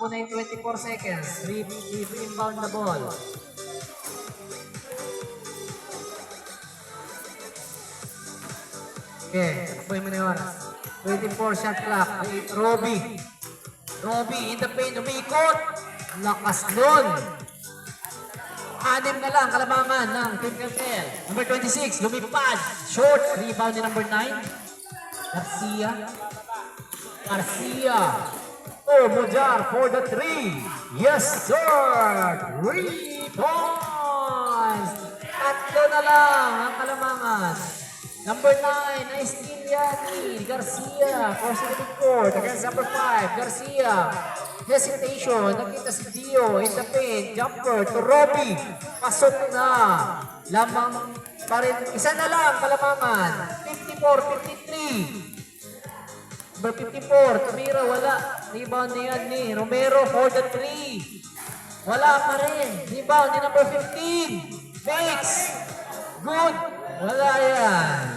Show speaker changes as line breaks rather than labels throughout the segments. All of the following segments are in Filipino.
na yung 24 seconds. Inbound the ball. Okay, takboy mo na yun. 24 shot clock. Robbie in the paint, umikot. Lakas nun. 6 na lang, kalamangan ng Team Kelkel. Number 26, lumipad. Short, rebound ni number 9. Garcia. Oh, Mujar for the 3. Yes, sir. 3 points. 3 na lang ang kalamangan. Number 9, nice steal yan. Garcia, crossing the midcourt against number 5, Garcia. Hesitation, nakita si Dio in the paint, jumper to Robbie. Pasok na. Lamang pa rin, isa na lang, kalamangan. 54-53. Number 54, Tumira, wala. Rebound niya ni Romero for the 3. Wala pa rin. Rebound ni number 15. Makes. Good. Wala yan.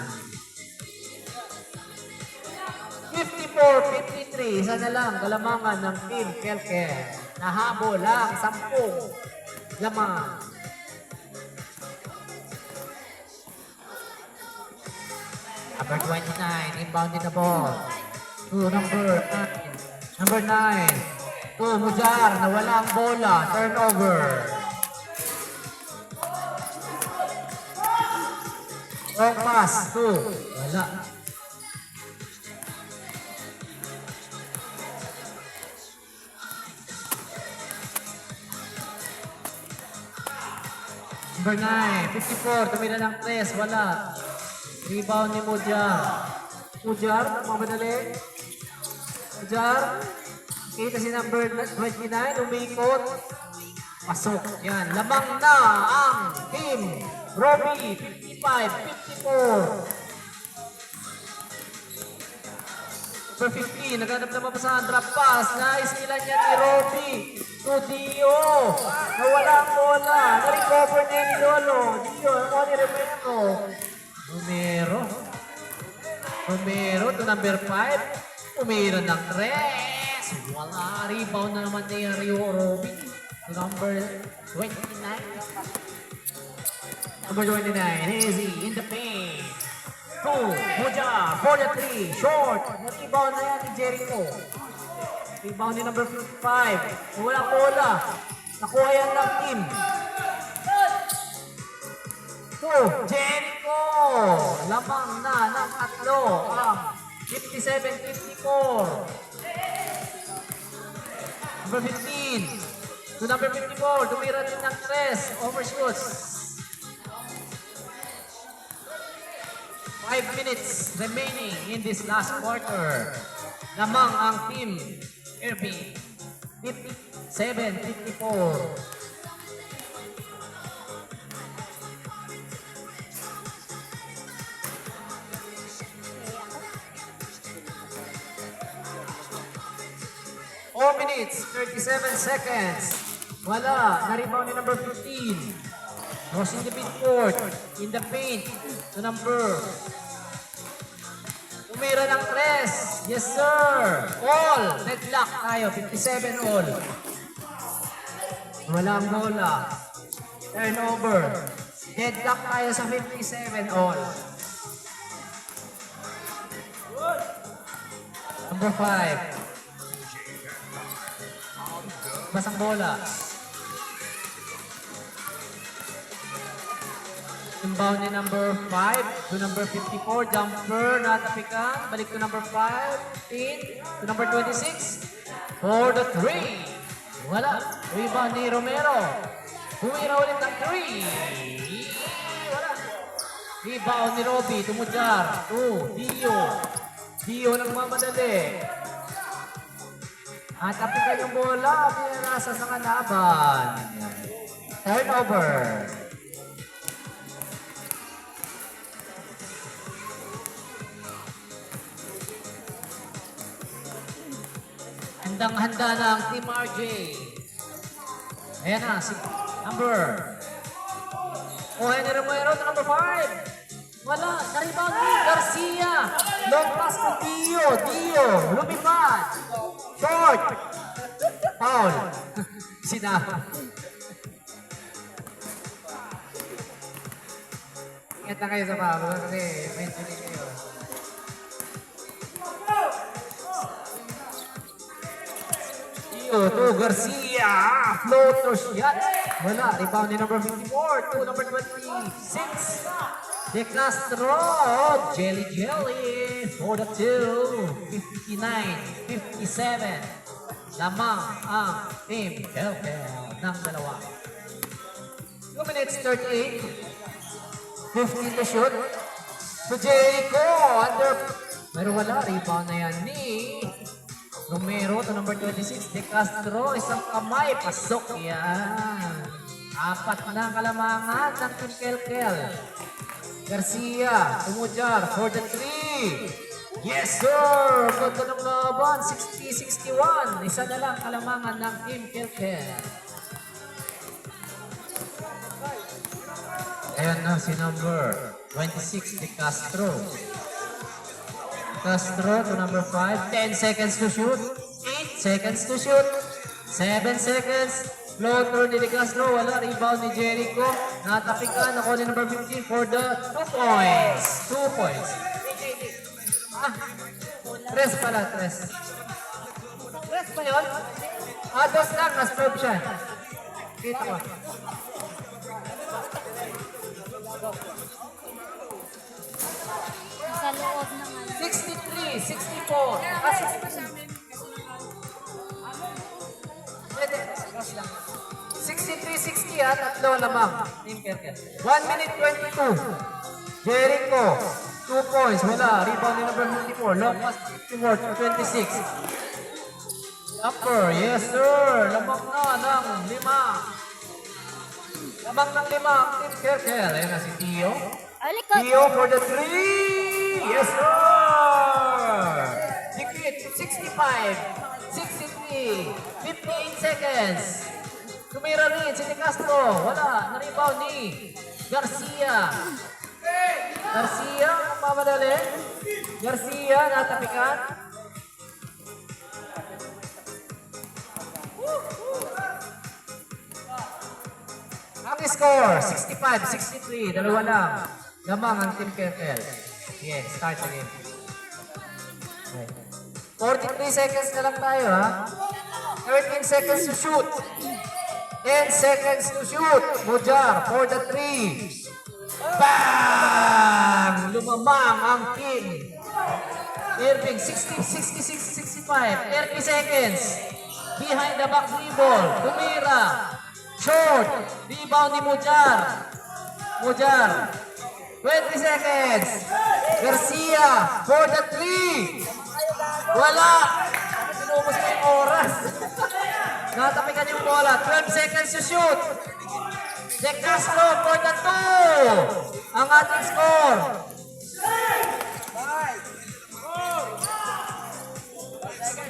54-53. Isa na lang kalamangan ng Team Kelkel. Nahabol lang 10 lamang. Number 29. Inbounded the ball. To number 9. Number 9. To Mujar. Nawala ang bola. Turnover. Long pass to wala. Number 9, 54, tumira ng 3, wala. Rebound ni Mujar. Mujar, mamadali. Mujar, kita si number 29, umikot. Pasok, yan. Lamang na ang team. Robbie, 55-54. Number 15, naghanap na mapasahan. Drop pass. Nice nila niya ni Robbie. To Dio. Nawala ang bola. Na-recover niya ni Lolo. Dio, ako ni Romero to number 5. Umira ng 3. Wala. Rebound na naman ni Rio Robbie. To number 29. Number 29, Hazy in the paint. 2, Moja, for the 3, short. Rebound na yan ni Jericho. Rebound ni number 5. Wala bola. Nakuha yan ng team. 2, Jericho. Lamang na ng 3. 57-54. Number 15. To number 54, tumira din ng 3. Overshoots. 5 minutes remaining in this last quarter. Lamang ang team Irving. 57-54. Four minutes, 37 seconds. Wala. Na-rebound ni number 15. Crossing the midcourt. In the paint. To number. Umira ng 3. Yes, sir. All. Deadlock tayo. 57 all. Walang bola. Turnover. Deadlock tayo sa 57 all. Number 5. Basang bola. Inbound ni number 5 to number 54. Jumper, natapikan. Balik to number 15 to number 26. For the 3. Wala. Rebound ni Romero. Humira ulit ng 3. Wala. Rebound ni Robbie. Tumujar. 2. Dio. Dio nagmamadali. Natapikan yung bola. Pinarasa sa kalaban. Turnover. Handang-handa na ang Team RJ. Ayan na, si number. Henry Romero to number 5. Wala, na-rebound ni Garcia. Long pass to Dio. Dio, lumipad. Short. Foul. Sinama. Ingat na kayo sa foul kasi mentionin kayo. To Garcia. Floater shot. Wala. Rebound ni number 54 to number 26. De Castro. Jelly for the 2. 59. 57. Lamang ang team Kelkel ng dalawa. 2 minutes 38. 15 to shoot. To Jericho. Pero wala. Rebound na yan ni Romero to number 26. De Castro. Isang kamay. Pasok. Yan. 4 na kalamangan ng team Kelkel. Garcia. Umujar for the 3. Yes, sir! Ganda ng laban. 60-61. Isa na lang kalamangan ng team Kelkel. Ayan na si number 26, De Castro. Castro to number 5. 10 seconds to shoot. 8 seconds to shoot. 7 seconds. Floater ni De Castro. Wala. Rebound ni Jericho. Natapikan ako ni number 15 for the 2 points. 2 points. Tres pala, tres. Tres ba yun? Dos lang, mas probe siya. Dito ka.
Sa loob naman.
63, 64. 63, 60 tatlo lamang. Team Kelkel. 1 minute 22. Jericho. 2 points. Wala. Rebound ni number 54. Long pass 54 to 26. Upper. Yes, sir. Lamang na ng 5. Lamang ng 5 ang Team Kelkel. Ayan na si Tio.
Alikot.
Tio for the 3. Yes, sir. Dikit. 65. 63. 58 seconds. Tumira rin si De Castro. Wala. Na-rebound ni Garcia. Garcia, ang mamadali. Garcia, natapikan. Ang score, 65-63. Dalawa lang. Lamang ang Team Kelkel. Yes, start again. Okay. 43 seconds na lang tayo, ha? 13 seconds to shoot. 10 seconds to shoot. Mujar for the 3. Bang! Lumamang ang team. Irving, 60, 66, 65. 30 seconds. Behind the back dribble. Tumira. Short. Rebound ni Mujar. Mujar. 20 seconds. Garcia for the 3. Wala. Sinubos na yung oras. Natapikan yung bola. 12 seconds to shoot. De Castro for the 2. Ang ating score.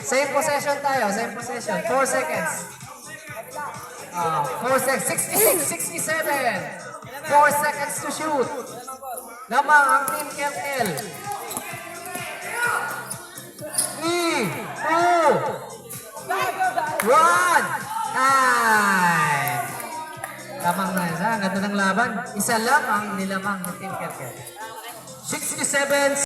Same possession tayo. Same possession. 4 seconds. 4 seconds. 66, 67. 4 seconds to shoot. Lamang ang Team Kelkel. 3, 2, 1. Time. Lamang na isa. Ang ganda ng laban. Isa lang ang nilamang ng Team Kelkel. 67